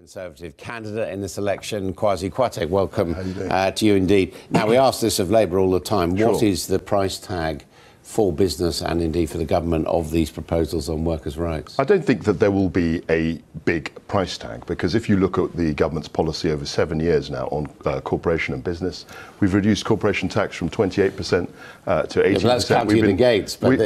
Conservative candidate in this election, Kwasi Kwarteng. Welcome to you indeed. Now, we ask this of Labour all the time. Sure. What is the price tag for business and indeed for the government of these proposals on workers' rights? I don't think that there will be a big price tag, because if you look at the government's policy over 7 years now on corporation and business, we've reduced corporation tax from 28% to 18%. Yeah, that's counting the gates. But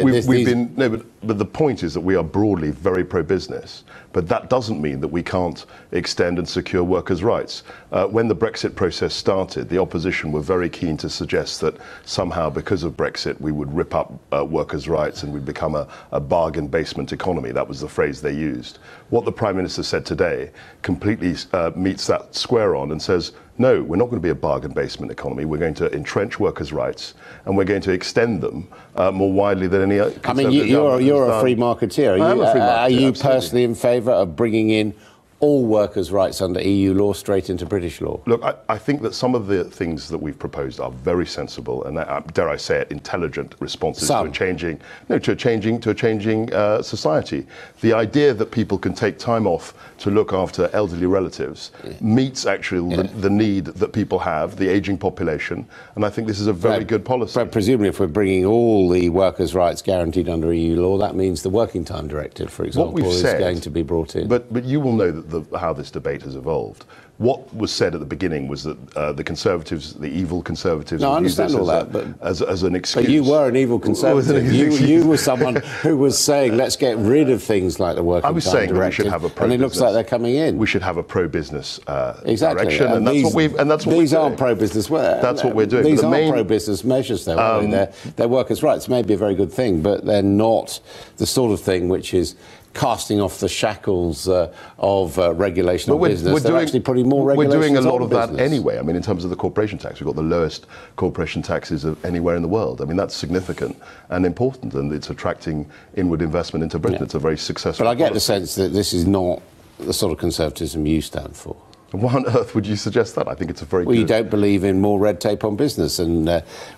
but the point is that we are broadly very pro-business, but that doesn't mean that we can't extend and secure workers' rights. When the Brexit process started, the opposition were very keen to suggest that somehow because of Brexit we would rip up workers' rights and we'd become a bargain basement economy. That was the phrase they used. What the Prime Minister said today completely meets that square on and says, no, we're not going to be a bargain basement economy. We're going to entrench workers' rights, and we're going to extend them more widely than any other. I mean, you're a free marketeer. Are you personally in favour of bringing in all workers' rights under EU law straight into British law? Look, I think that some of the things that we've proposed are very sensible and, dare I say it, intelligent responses to a changing society. The idea that people can take time off to look after elderly relatives meets actually the need that people have, the ageing population, and I think this is a very good policy. But presumably if we're bringing all the workers' rights guaranteed under EU law, that means the Working Time Directive, for example, is going to be brought in. But you will know that how this debate has evolved. What was said at the beginning was that the Conservatives, the evil Conservatives, no, I understand all that, but as an excuse. But you were an evil Conservative. You were someone who was saying, let's get rid of things like the Working Time Directive. I was saying that we should have a pro-business. And it looks like they're coming in. We should have a pro-business direction, and that's what we've. And that's what these aren't pro-business. That's what we're doing. These aren't pro-business measures, though. Are they? They're workers' rights. May be a very good thing, but they're not the sort of thing which is casting off the shackles of regulation of business. They're actually putting more regulations on business. We're doing a lot of that anyway. I mean, in terms of the corporation tax, we've got the lowest corporation taxes of anywhere in the world. I mean, that's significant and important, and it's attracting inward investment into Britain. It's a very successful But I get the sense that this is not the sort of conservatism you stand for. Why on earth would you suggest that? I think it's a very good... Well, you don't believe in more red tape on business, and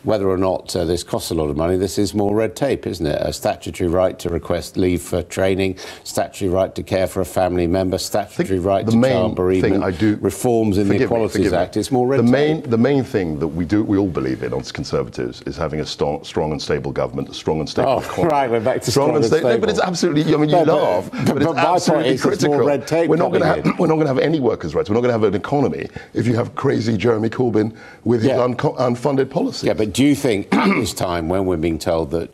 whether or not this costs a lot of money, this is more red tape, isn't it? A statutory right to request leave for training, statutory right to care for a family member, statutory right to child bereavement, reforms in the Equalities Act. It's more red tape. The main thing that we all believe in as Conservatives is having a strong and stable government, a strong and stable economy. Right, we're back to strong and stable. No, but it's absolutely... I mean, you laugh, but it's absolutely critical. More red tape. We're not going to have any workers' rights. We're not going to have an economy if you have crazy Jeremy Corbyn with his unfunded policies. Yeah, but do you think at this time, when we're being told that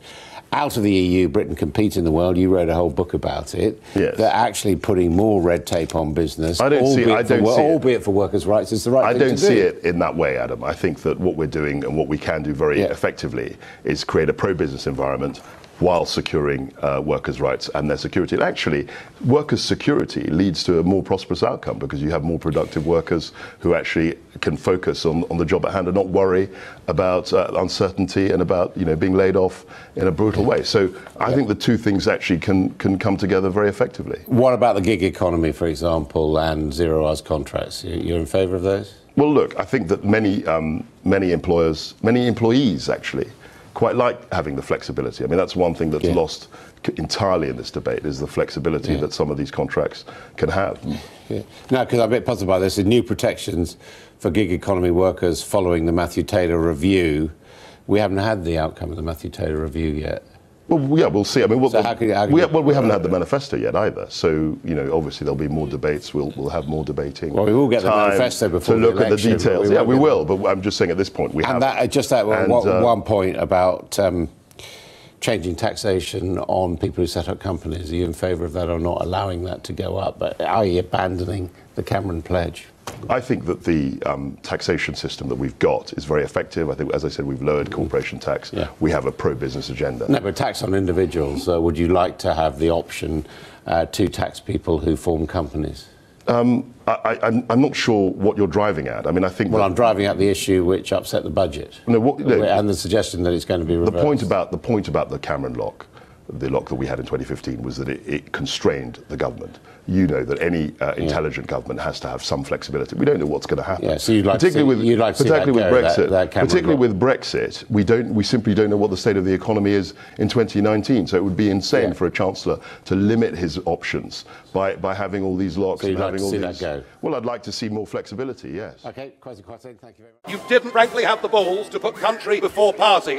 out of the EU, Britain competes in the world, you wrote a whole book about it, that actually putting more red tape on business, albeit for workers' rights, is the right thing to do? I don't see it in that way, Adam. I think that what we're doing and what we can do very effectively is create a pro-business environment while securing workers' rights and their security. And actually, workers' security leads to a more prosperous outcome, because you have more productive workers who actually can focus on the job at hand and not worry about uncertainty and about being laid off in a brutal way. So I think the two things actually can come together very effectively. What about the gig economy, for example, and zero-hours contracts? You're in favour of those? Well, look, I think that many employees actually quite like having the flexibility. I mean, that's one thing that's lost entirely in this debate, is the flexibility that some of these contracts can have. No, because I'm a bit puzzled by this. The new protections for gig economy workers following the Matthew Taylor review. We haven't had the outcome of the Matthew Taylor review yet. Well, yeah, we'll see. I mean, we haven't had the manifesto yet either. So, obviously there'll be more debates. We'll have more debating. Well, we will get the manifesto before to look at the details. Yeah, we will. But I'm just saying at this point we have. And just that one point about changing taxation on people who set up companies. Are you in favour of that or not, allowing that to go up? But are you abandoning the Cameron pledge? I think that the taxation system that we've got is very effective. I think, as I said, we've lowered corporation tax. We have a pro-business agenda. No, but tax on individuals. Would you like to have the option to tax people who form companies? I'm not sure what you're driving at. I mean, I think... Well, I'm driving at the issue which upset the budget. And the suggestion that it's going to be reversed. The point about the Cameron lock the lock that we had in 2015 was that it constrained the government. You know that any intelligent government has to have some flexibility. We don't know what's going to happen. Yeah, so you'd like to see Brexit. Particularly with Brexit, we simply don't know what the state of the economy is in 2019. So it would be insane for a chancellor to limit his options by having all these locks and having all these. That go? Well, I'd like to see more flexibility. Yes. Okay, Kwasi Kwarteng, thank you very much. You didn't, frankly, have the balls to put country before party.